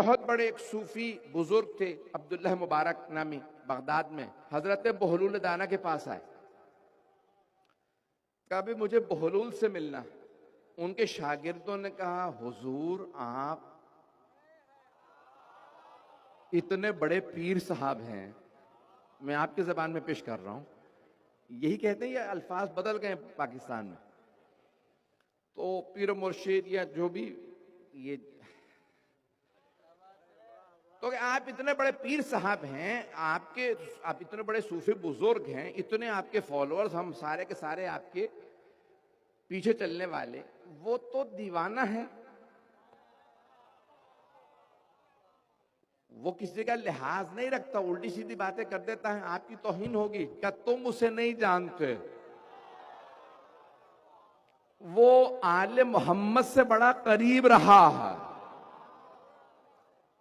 बहुत बड़े एक सूफी बुजुर्ग थे, अब्दुल्लाह मुबारक नामी, बगदाद में। हजरत बहलूल दाना के पास आए, कहा भी मुझे बहलूल से मिलना। उनके शागिर्दों ने कहा, हुजूर आप इतने बड़े पीर साहब हैं, मैं आपकी जबान में पेश कर रहा हूं, यही कहते हैं, ये अल्फाज बदल गए पाकिस्तान में। तो पीर मुर्शिद या जो भी ये, तो आप इतने बड़े पीर साहब हैं, आप इतने बड़े सूफी बुजुर्ग हैं, इतने आपके फॉलोअर्स, हम सारे के सारे आपके पीछे चलने वाले, वो तो दीवाना है, वो किसी का लिहाज नहीं रखता, उल्टी सीधी बातें कर देता है, आपकी तौहीन होगी। क्या तुम उसे नहीं जानते? वो आले मोहम्मद से बड़ा करीब रहा है,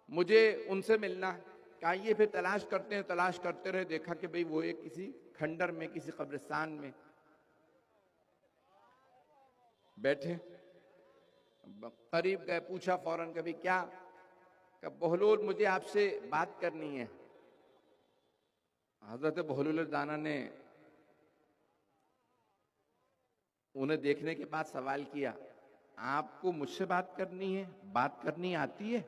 मुझे उनसे मिलना। कहा ये फिर तलाश करते हैं, तलाश करते रहे, देखा कि भाई वो एक किसी खंडर में, किसी कब्रिस्तान में बैठे। करीब गए, पूछा फौरन, कभी क्या? कहा बहलूल मुझे आपसे बात करनी है। हजरत बहलूल दाना ने उन्हें देखने के बाद सवाल किया, आपको मुझसे बात करनी है? बात करनी आती है?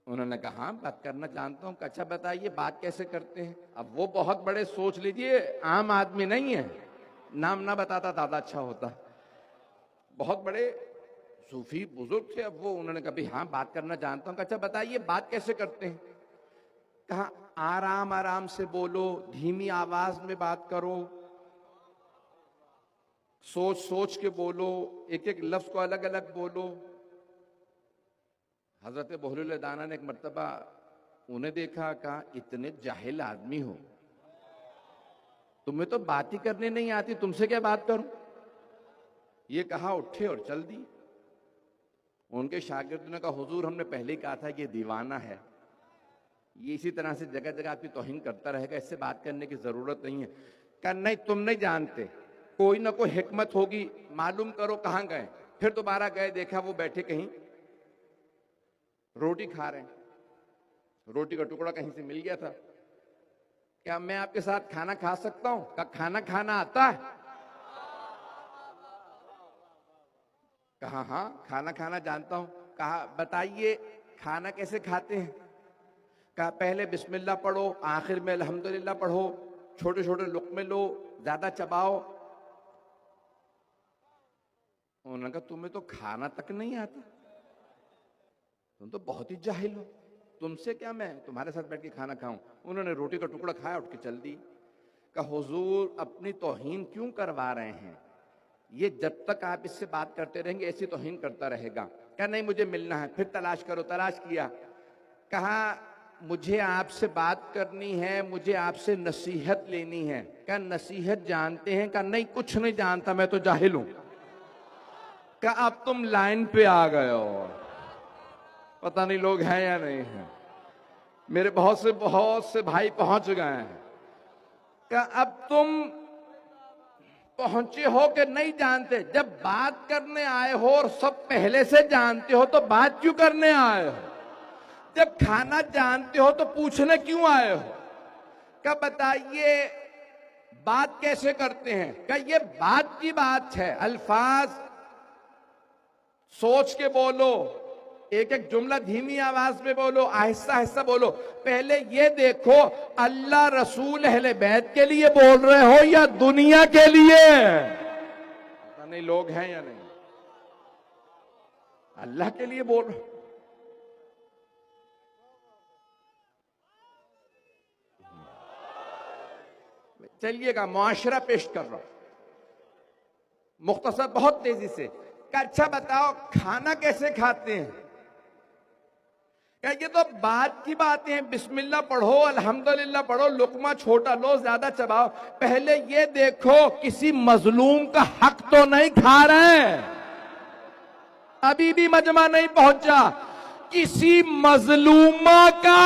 उन्होंने कहा हाँ बात करना जानता हूं। अच्छा बताइए बात कैसे करते हैं? अब वो बहुत बड़े, सोच लीजिए आम आदमी नहीं है, नाम ना बताता ज्यादा अच्छा होता, बहुत बड़े सूफी बुजुर्ग थे। अब वो उन्होंने कहा हाँ बात करना जानता हूं। अच्छा बताइए बात कैसे करते हैं? कहा आराम आराम से बोलो, धीमी आवाज में बात करो, सोच सोच के बोलो, एक एक लफ्ज को अलग अलग बोलो। हजरत बहलूल दाना ने एक मर्तबा उन्हें देखा, कहा इतने जाहिल आदमी हो, तुम्हें तो बात ही करनी नहीं आती, तुमसे क्या बात करूं? ये कहा, उठे और चल दी। उनके शागिर्दों ने कहा हुजूर हमने पहले ही कहा था कि ये दीवाना है, ये इसी तरह से जगह जगह आपकी तौहीन करता रहेगा, इससे बात करने की जरूरत नहीं है। कहा नहीं तुम नहीं जानते, कोई ना कोई हिकमत होगी, मालूम करो कहां गए। फिर दोबारा गए, देखा वो बैठे कहीं रोटी खा रहे हैं, रोटी का टुकड़ा कहीं से मिल गया था। क्या मैं आपके साथ खाना खा सकता हूं? कहा खाना खाना आता है? कहा हाँ खाना खाना जानता हूं। कहा बताइए खाना कैसे खाते हैं? कहा पहले बिस्मिल्लाह पढ़ो, आखिर में अल्हम्दुलिल्लाह पढ़ो, छोटे छोटे लुक़मे लो, ज्यादा चबाओ। उन्होंने कहा तुम्हें तो खाना तक नहीं आता, तुम तो बहुत ही जाहिल हो, तुमसे क्या मैं तुम्हारे साथ बैठ के खाना खाऊं? उन्होंने रोटी का टुकड़ा खाया, उठ के चल दी। कहा हुजूर अपनी तौहीन क्यों करवा रहे हैं? ये जब तक आप इससे बात करते रहेंगे ऐसी तौहीन करता रहेगा। कहा नहीं मुझे मिलना है। फिर तलाश करो, तलाश किया। कहा मुझे आपसे बात करनी है, मुझे आपसे नसीहत लेनी है। क्या नसीहत जानते हैं? कहा नहीं कुछ नहीं जानता, मैं तो जाहिल हूं। कहा अब तुम लाइन पे आ गए हो, पता नहीं लोग हैं या नहीं हैं, मेरे बहुत से भाई पहुंच गए हैं। क्या अब तुम पहुंचे हो कि नहीं जानते? जब बात करने आए हो और सब पहले से जानते हो तो बात क्यों करने आए हो? जब खाना जानते हो तो पूछने क्यों आए हो? क्या बताइए बात कैसे करते हैं? क्या ये बात की बात है? अल्फाज सोच के बोलो, एक एक जुमला धीमी आवाज में बोलो, आहिस्ता आहिस्ता बोलो। पहले ये देखो अल्लाह रसूल अहले बैत के लिए बोल रहे हो या दुनिया के लिए? पता नहीं लोग हैं या नहीं, अल्लाह के लिए बोल रहे हो। चलिएगा मुआशरा पेश कर रहा हूं मुख्तसर बहुत तेजी से। अच्छा बताओ खाना कैसे खाते हैं? क्या ये तो बात की बातें हैं, बिस्मिल्लाह पढ़ो, अल्हम्दुलिल्लाह पढ़ो, लुकमा छोटा लो, ज्यादा चबाओ। पहले ये देखो किसी मजलूम का हक तो नहीं खा रहे हैं, अभी भी मजमा नहीं पहुंचा, किसी मजलूमा का